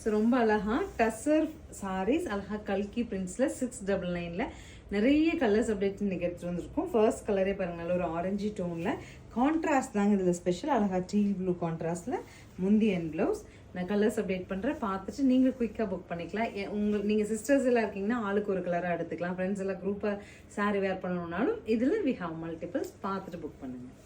So ரொம்ப அழகாக டசர் சாரீஸ் அழகாக கல்கி பிரிண்ட்ஸில் 699ல் நிறைய கலர்ஸ் அப்டேட் இன்றைக்கி எடுத்துகிட்டு வந்திருக்கும். ஃபர்ஸ்ட் கலரே பாருங்கள், நல்ல ஒரு ஆரஞ்சு டோனில் கான்ட்ராஸ்ட் தாங்க இதில் ஸ்பெஷல். அழகாக டீல் ப்ளூ கான்ட்ராஸ்டில் முந்தி அண்ட் ப்ளவுஸ். நான் கலர்ஸ் அப்டேட் பண்ணுறேன், பார்த்துட்டு நீங்கள் குயிக்காக புக் பண்ணிக்கலாம். நீங்கள் சிஸ்டர்ஸ் எல்லாம் இருக்கீங்கன்னா ஆளுக்கு ஒரு கலராக எடுத்துக்கலாம். ஃப்ரெண்ட்ஸ் எல்லாம் குரூப்பாக சாரீ வேர் பண்ணணுன்னாலும் இதில் வி ஹாவ் மல்டிபிள்ஸ். பார்த்துட்டு புக் பண்ணுங்கள்.